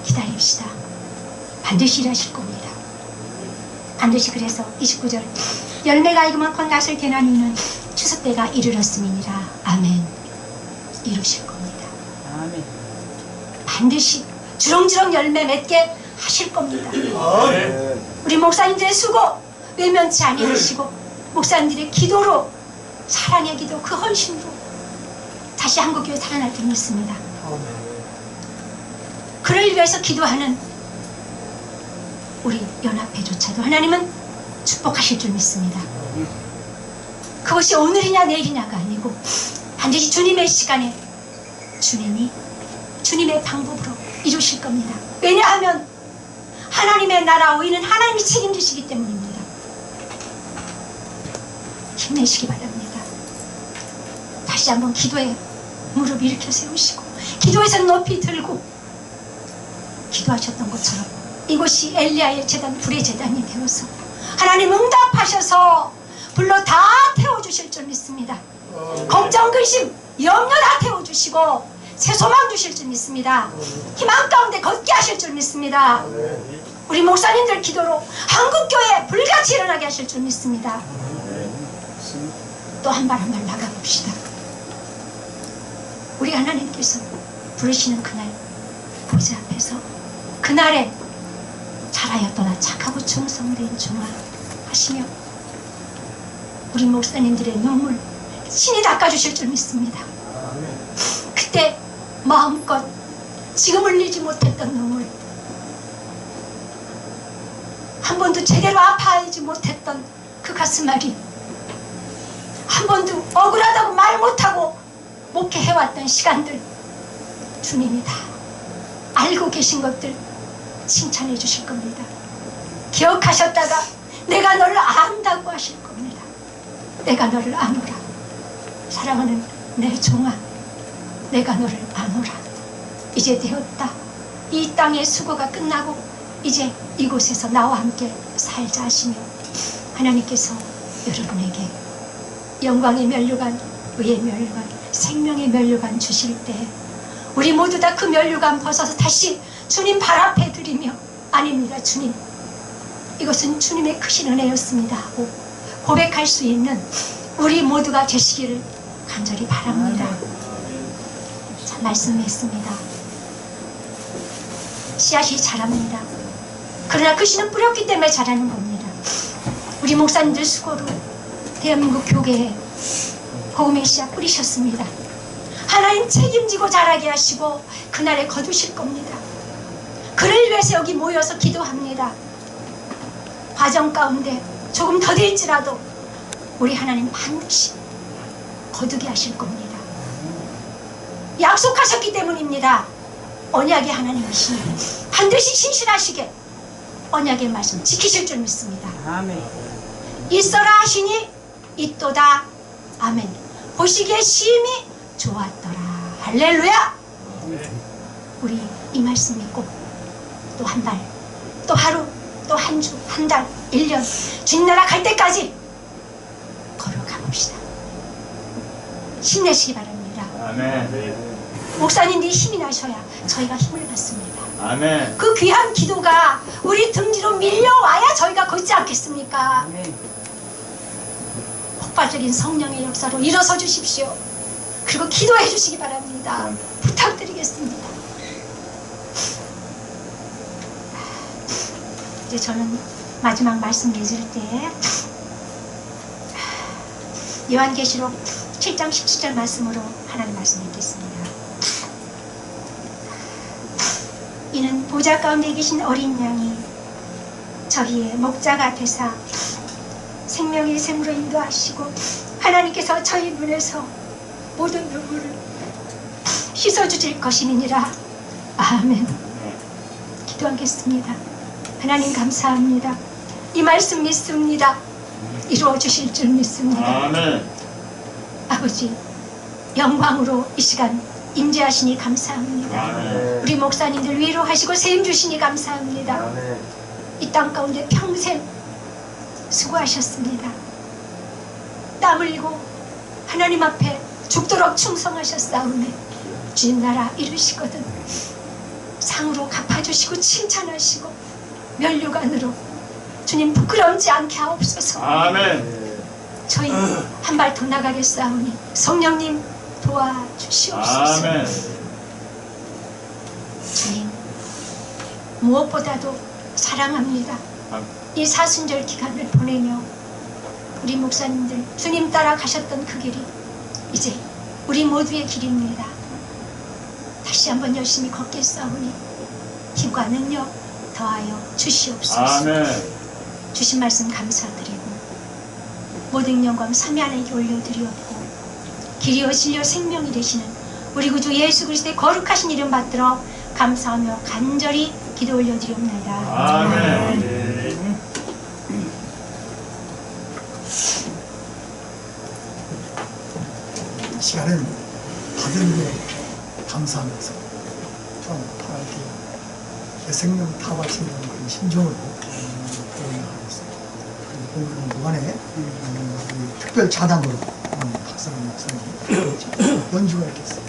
기다립시다. 반드시 일하실 겁니다. 반드시. 그래서 29절 열매가 익으면 낫을 대나니는 추수 때가 이르렀음이니라. 아멘. 이루실 겁니다. 아멘. 반드시 주렁주렁 열매 맺게 하실 겁니다. 우리 목사님들의 수고 외면치 아니하시고 목사님들의 기도로 사랑의 기도 그 헌신도 다시 한국교회 살아날 줄 믿습니다. 그를 위해서 기도하는 우리 연합회조차도 하나님은 축복하실 줄 믿습니다. 그것이 오늘이냐 내일이냐가 아니고 반드시 주님의 시간에 주님이 주님의 방법으로 이루실 겁니다. 왜냐하면 하나님의 나라 오이는 하나님이 책임지시기 때문입니다. 힘내시기 바랍니다. 다시 한번 기도에 무릎 일으켜 세우시고 기도에서 높이 들고 기도하셨던 것처럼 이곳이 엘리야의 제단 불의 제단이 되어서 하나님 응답하셔서 불로 다 태워주실 줄 믿습니다. 걱정 근심 염려 다 태워주시고 새 소망 주실 줄 믿습니다. 희망 가운데 걷게 하실 줄 믿습니다. 우리 목사님들 기도로 한국교회 불같이 일어나게 하실 줄 믿습니다. 또 한 발 한 발 나가봅시다. 우리 하나님께서 부르시는 그날 보좌 앞에서 그날에 잘하였도다 착하고 충성된 종아 하시며 우리 목사님들의 눈물 신이 닦아주실 줄 믿습니다. 그때 마음껏 지금 흘리지 못했던 눈물, 한 번도 제대로 아파하지 못했던 그 가슴앓이, 한 번도 억울하다고 말 못하고 목회해왔던 시간들 주님이 다 알고 계신 것들 칭찬해 주실 겁니다. 기억하셨다가 내가 너를 안다고 하실 겁니다. 내가 너를 아노라. 사랑하는 내 종아, 내가 너를 아노라. 이제 되었다. 이 땅의 수고가 끝나고 이제 이곳에서 나와 함께 살자 하시며 하나님께서 여러분에게 영광의 면류관, 의의 면류관, 생명의 면류관 주실 때 우리 모두 다 그 면류관 벗어서 다시 주님 발 앞에 드리며 아닙니다 주님, 이것은 주님의 크신 은혜였습니다 하고 고백할 수 있는 우리 모두가 되시기를 간절히 바랍니다. 자, 말씀했습니다. 씨앗이 자랍니다. 그러나 그 씨는 뿌렸기 때문에 자라는 겁니다. 우리 목사님들 수고로 대한민국 교회에 복음의 씨앗 뿌리셨습니다. 하나님 책임지고 자라게 하시고 그날에 거두실 겁니다. 그를 위해서 여기 모여서 기도합니다. 과정 가운데 조금 더딜지라도 우리 하나님 반드시 거두게 하실 겁니다. 약속하셨기 때문입니다. 언약의 하나님이시니 반드시 신실하시게 언약의 말씀 지키실 줄 믿습니다. 아멘. 있어라 하시니 있도다. 아멘. 보시기에 심히 좋았더라. 할렐루야. 우리 이 말씀 믿고 또 한 달, 또 하루, 또 한 주, 한 달, 1년 주님 나라 갈 때까지 걸어가 봅시다. 힘내시기 바랍니다. 아멘. 목사님들이 힘이 나셔야 저희가 힘을 받습니다. 아멘. 그 귀한 기도가 우리 등 뒤로 밀려와야 저희가 걷지 않겠습니까? 아멘. 폭발적인 성령의 역사로 일어서 주십시오. 그리고 기도해 주시기 바랍니다. 부탁드리겠습니다. 이제 저는 마지막 말씀 맺을 때 요한계시록 7장 17절 말씀으로 하나님 말씀 읽겠습니다. 이는 보좌 가운데 계신 어린 양이 저희의 목자가 되사 생명의 샘으로 인도하시고 하나님께서 저희 눈에서 모든 눈물을 씻어주실 것이니라. 아멘. 기도하겠습니다. 하나님 감사합니다. 이 말씀 믿습니다. 이루어주실 줄 믿습니다. 아멘. 아버지 영광으로 이 시간 임재하시니 감사합니다. 아멘. 우리 목사님들 위로하시고 세임 주시니 감사합니다. 아멘. 이 땅 가운데 평생 수고하셨습니다. 땀 흘리고 하나님 앞에 죽도록 충성하셨사오매 주님 나라 이루시거든 상으로 갚아주시고 칭찬하시고 면류관으로 주님 부끄러움지 않게 하옵소서. 아멘. 저희 한 발 더 나가겠사오니 성령님 도와주시옵소서. 아멘. 주님 무엇보다도 사랑합니다. 이 사순절 기간을 보내며 우리 목사님들 주님 따라 가셨던 그 길이 이제 우리 모두의 길입니다. 다시 한번 열심히 걷겠사오니 힘과 능력 더하여 주시옵소서. 아멘. 주신 말씀 감사드리고 모든 영광 삼위 하나님께 올려드리옵고 길이요 진리요 생명이 되시는 우리 구주 예수 그리스도의 거룩하신 이름 받들어 감사하며 간절히 기도 올려드리옵나이다. 아멘. 시간을 받은 데 감사하면서 좀 이렇게 생명 다 바친다는 그런 심정으로 하고 있습니다. 그리고 동안에 특별 자당으로 박사람 목사님 연주가 있겠습니다.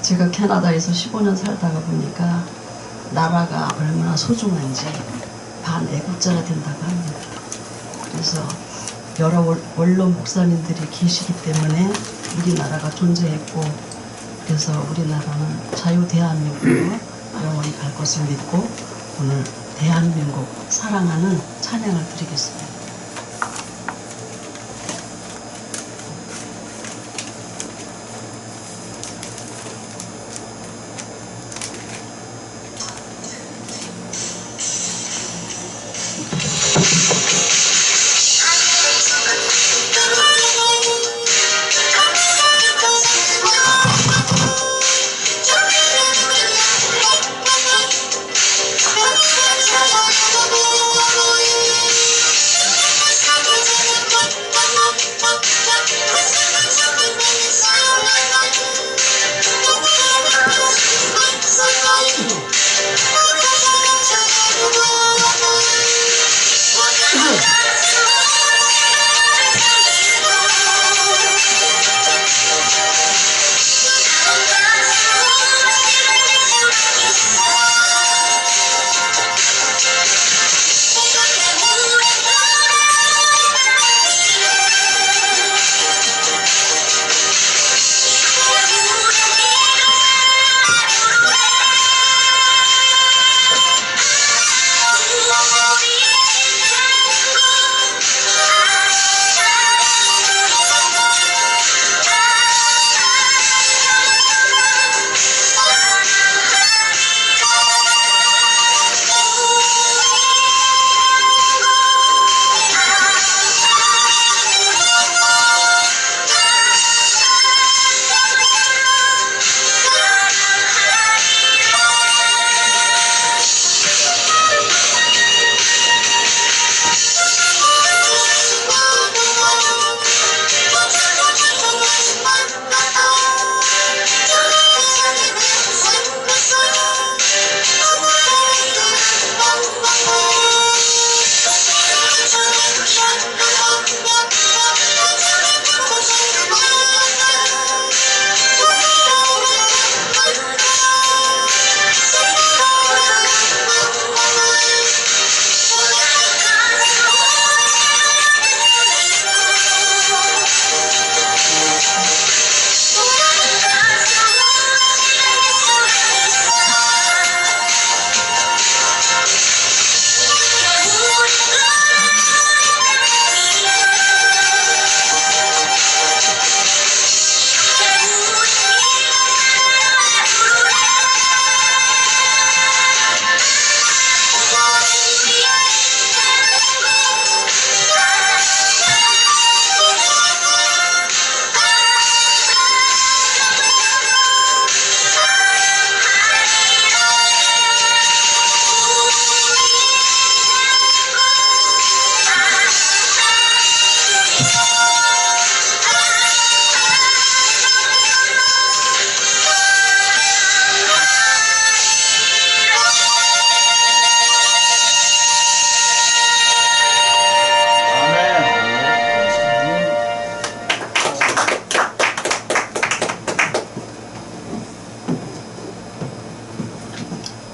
제가 캐나다에서 15년 살다가 보니까 나라가 얼마나 소중한지 반애국자가 된다고 합니다. 그래서 여러 원로 목사님들이 계시기 때문에 우리나라가 존재했고 그래서 우리나라는 자유대한민국으로 영원히 갈 것을 믿고 오늘 대한민국 사랑하는 찬양을 드리겠습니다.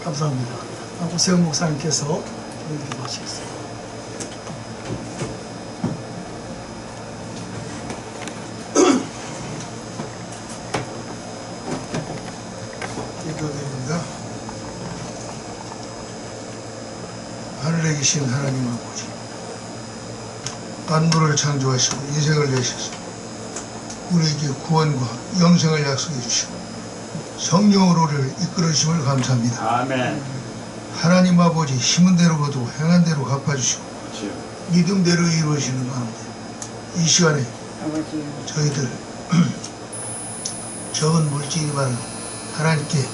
감사합니다. 오세훈 목사님께서 기도 하시겠습니다. 기도드립니다. 하늘에 계신 하나님 아버지, 만물을 창조하시고 인생을 내셔서 우리에게 구원과 영생을 약속해 주시고 성령으로 우리를 이끌으심을 감사합니다. 아멘. 하나님 아버지 힘은 대로 거두고 행한 대로 갚아주시고 그렇지요. 믿음대로 이루어지는 가운데 이 시간에 저희들 적은 물질이지만 하나님께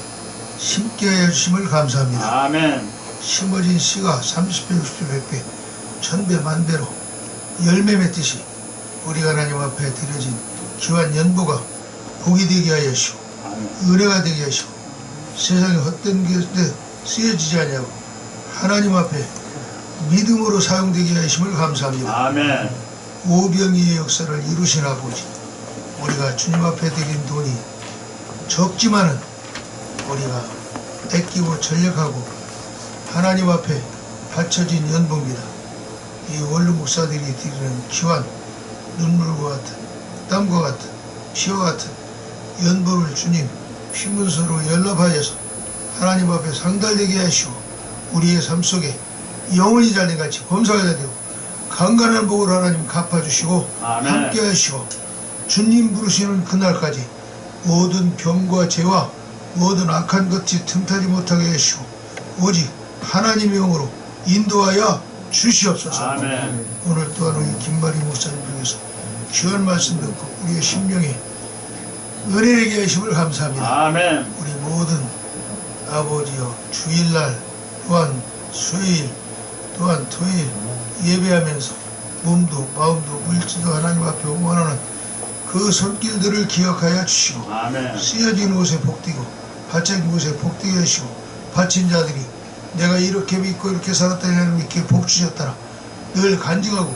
심게 하여 주심을 감사합니다. 아멘. 심어진 씨가 30배, 60배, 100배, 1000배, 만배로 열매 맺듯이 우리가 하나님 앞에 드려진 귀한 연보가 복이 되게 하여 주시고 은혜가 되게 하시고 세상에 헛된 것에 쓰여지지 아니하고 하나님 앞에 믿음으로 사용되게 하심을 감사합니다. 아멘. 오병이의 역사를 이루신 아버지, 우리가 주님 앞에 드린 돈이 적지만은 우리가 아끼고 전력하고 하나님 앞에 바쳐진 연보입니다. 이 원룸 목사들이 드리는 귀한 눈물과 같은 땀과 같은 피와 같은 연보를 주님 피문서로 연락하여서 하나님 앞에 상달되게 하시고 우리의 삶 속에 영원히 잘된같이 범사가 되고 강건한 복을 하나님 갚아주시고 아멘. 함께 하시고 주님 부르시는 그날까지 모든 병과 죄와 모든 악한 것이 틈타지 못하게 하시고 오직 하나님의 영으로 인도하여 주시옵소서. 아멘. 오늘 또한 우리 김마리 목사님 중에서 귀한 말씀 듣고 우리의 심령에 은혜되게 하심을 감사합니다. 아멘. 우리 모든 아버지여 주일날 또한 수요일 또한 토요일 예배하면서 몸도 마음도 물질도 하나님 앞에 원하는 그 손길들을 기억하여 주시고 아멘. 쓰여진 곳에 복되고 바쳐진 곳에 복되게 하시고 바친 자들이 내가 이렇게 믿고 이렇게 살았다니 하나님 믿게 복 주셨더라 늘 간증하고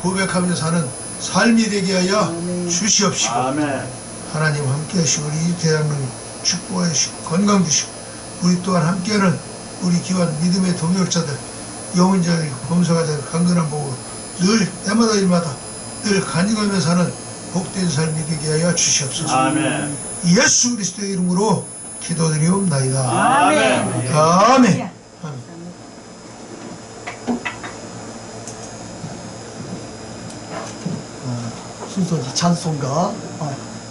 고백하며 사는 삶이 되게 하여 주시옵시고 아멘. 하나님 함께 하시고 우리 대한민국 축복하시고 건강 주시고 우리 또한 함께하는 우리 기관 믿음의 동역자들 영혼자들 범사가들 강건한 복으로 늘 때마다 일마다 늘 간증하며 사는 복된 삶이 되게 하여 주시옵소서. 아멘. 예수 그리스도의 이름으로 기도드리옵나이다. 아멘. 아멘. 순서지 찬송가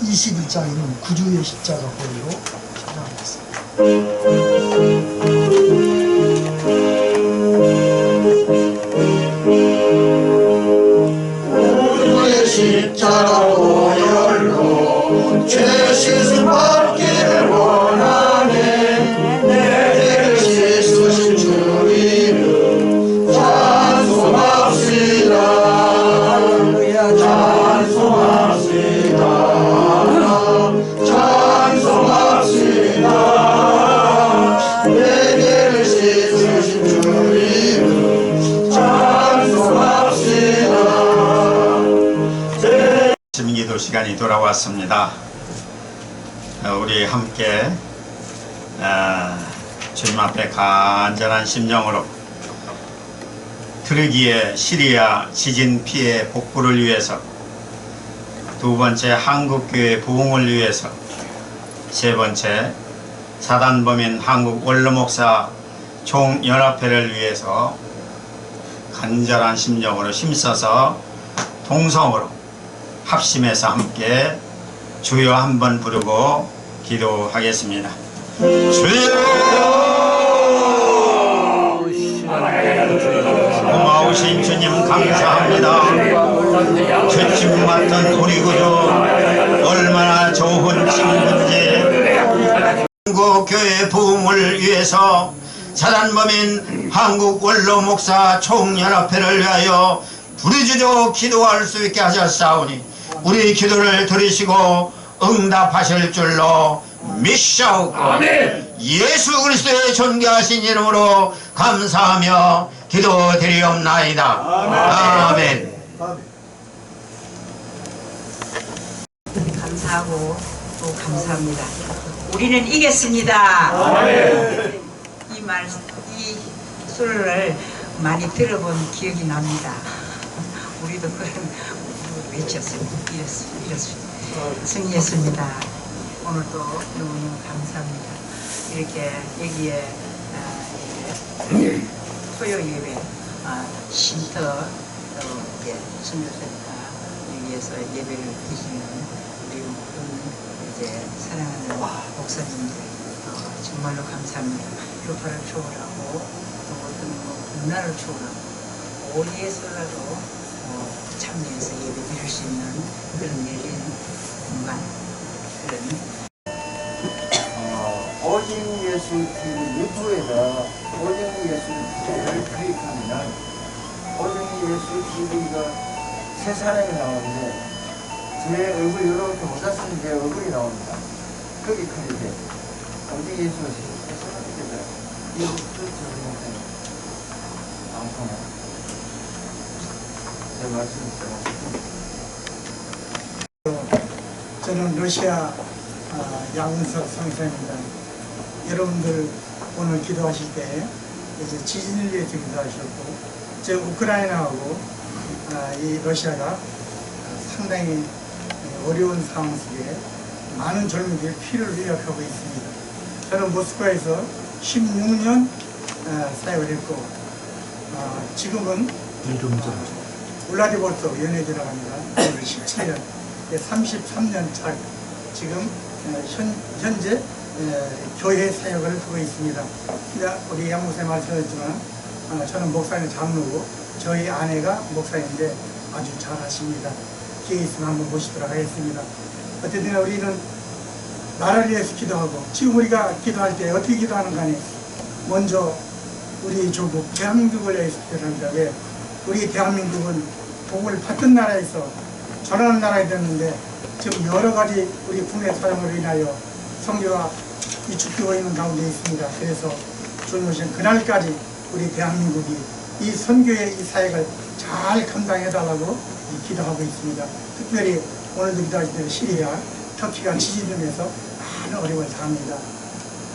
21장에는 구주의 십자가 보리로 찬양하겠습니다. 구주의 십자가 보혈로 죄 씻음 받기를 원하네. 내 죄 씻으신 주 이름 찬송합시다. 찬송합시다. 찬송합시다. 내 죄를 씻으신 주 이름 찬송합시다. 기도 시간이 돌아왔습니다. 우리 함께 주님 앞에 간절한 심정으로 트르기의 시리아 지진 피해 복구를 위해서, 두 번째 한국교회 부흥을 위해서, 세 번째 사단범인 한국 원로목사 총연합회를 위해서 간절한 심정으로 힘써서 동성으로 합심해서 함께 주여 한번 부르고 기도하겠습니다. 주여, 고마우신 주님 감사합니다. 죄짐 맡은 우리 구주 얼마나 좋은 친구인지. 한국교회 부흥을 위해서 사단범인 한국 원로 목사 총연합회를 위하여 부르짖어 기도할 수 있게 하셨사오니 우리 기도를 들으시고 응답하실 줄로 믿사오고 예수 그리스도의 존귀하신 이름으로 감사하며 기도드리옵나이다. 아멘. 감사하고 또 감사합니다. 우리는 이겼습니다. 이 술을 많이 들어본 기억이 납니다. 우리도 그런 외쳤어요. 이겼습니다. 승리했습니다. 오늘도 너무 감사합니다. 이렇게 여기에 토요 예배 쉼터 선교센터 여기에서 예배를 드시는 우리 모든 이제 사랑하는 목사님들 정말로 감사합니다. 교파를 초월하고 또 어떤 문화를 초월하고 어디에서라도 참여해서 예배 드릴 수 있는 그런 열린 공간, 그런 오직 예수 TV 유튜브에다 오직 예수 TV를 클릭하면 오직 예수 TV가 세 사람이 나오는데 제 얼굴 이렇게 모자 쓴 제 얼굴이 나옵니다. 거기 클릭해 오직 예수 세 사람이 되더라고요. 이거 방송에 제 말씀 저는 러시아 양은석 선생입니다. 여러분들 오늘 기도하실 때 이제 지진을 위해서 기도하셨고, 저 우크라이나하고 이 러시아가 상당히 어려운 상황 속에 많은 젊은이들의 피를 흘려가고 있습니다. 저는 모스크바에서 16년 사역을 했고 지금은 울라디보스토크 연해지라고 합니다. 17년, 33년 차 지금 현재 교회 사역을 하고 있습니다. 우리 양목사님 말씀하셨지만 저는 목사님 장로고 저희 아내가 목사인데 아주 잘하십니다. 기회 있으면 한번 모시도록 하겠습니다. 어쨌든 우리는 나라를 위해서 기도하고 지금 우리가 기도할 때 어떻게 기도하는 간에 먼저 우리 조국 대한민국을 위해서 기도합니다. 왜? 우리 대한민국은 복을 받던 나라에서 전하는 나라가 됐는데 지금 여러 가지 우리 국내 사정으로 인하여 성교가 위축되고 있는 가운데 있습니다. 그래서 주님 오신 그날까지 우리 대한민국이 이 선교의 이 사역을 잘 감당해달라고 기도하고 있습니다. 특별히 오늘도 기도하실 때 시리아, 터키가 지진으면서 많은 어려움을 당합니다.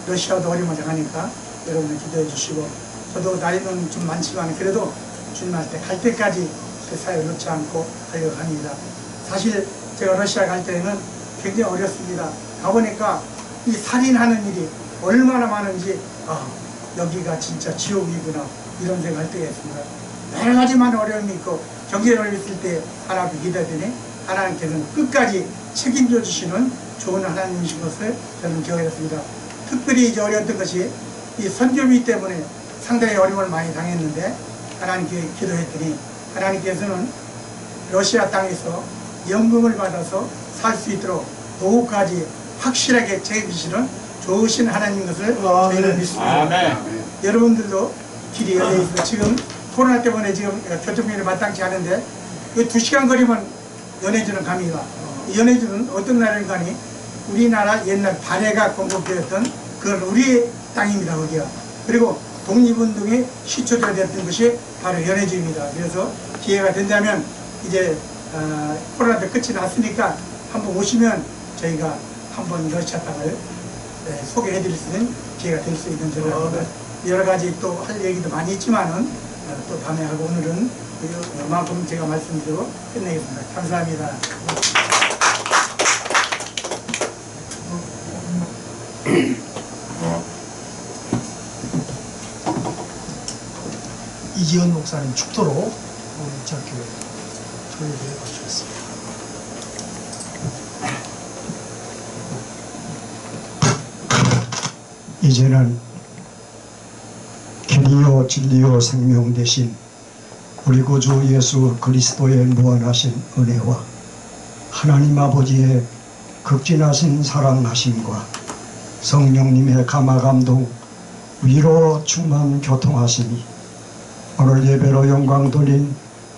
러시아도 어려움을 당하니까 여러분들 기도해 주시고 저도 나이는 좀 많지만 그래도 주님한테 갈 때까지 그 사역을 놓지 않고 하려고 합니다. 사실 제가 러시아 갈 때는 굉장히 어렵습니다. 가보니까 이 살인하는 일이 얼마나 많은지 여기가 진짜 지옥이구나 이런 생각할 때가 있습니다. 여러 가지 많은 어려움이 있고 경제를 있을 때 하나님께 기도했더니 하나님께서는 끝까지 책임져 주시는 좋은 하나님이신 것을 저는 기억했습니다. 특별히 이제 어려웠던 것이 이 선교비 때문에 상당히 어려움을 많이 당했는데 하나님께 기도했더니 하나님께서는 러시아 땅에서 연금을 받아서 살 수 있도록 노후까지 확실하게 책임지시는 좋으신 하나님인 것을 저희는 믿습니다. 아멘. 여러분들도 길이 열려 있어요. 지금 코로나 때문에 지금 교통편이 마땅치 않은데 2시간 거리면 연해주는 갑니다. 연해주는 어떤 나라를 가니 우리나라 옛날 발해가 건국되었던 그건 우리의 땅입니다. 거기가. 그리고 독립운동의 시초가 되었던 것이 바로 연해주입니다. 그래서 기회가 된다면 이제 코로나도 끝이 났으니까 한번 오시면 저희가 한번 러시아 땅을 소개해 드릴 수 있는 기회가 될 수 있는 줄 알고 여러 가지 또 할 얘기도 많이 있지만은 또 다음에 하고 오늘은 이만큼 제가 말씀드리고 끝내겠습니다. 감사합니다. 이지연 목사님 축도로 우리 대학교에 토요일에 마치겠습니다. 이제는 길이요 진리요 생명 되신 우리 구주 예수 그리스도의 무한하신 은혜와 하나님 아버지의 극진하신 사랑하심과 성령님의 감화감동 위로 충만 교통하심이 오늘 예배로 영광 돌린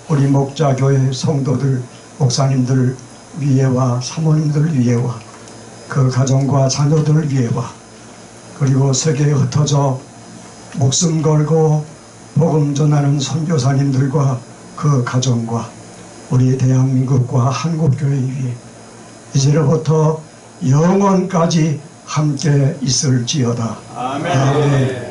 우리 목자교회 성도들 목사님들 위에와 사모님들 위에와 그 가정과 자녀들 위에와 그리고 세계에 흩어져 목숨 걸고 복음 전하는 선교사님들과 그 가정과 우리 대한민국과 한국교회 위에 이제로부터 영원까지 함께 있을지어다. 아멘. 아멘.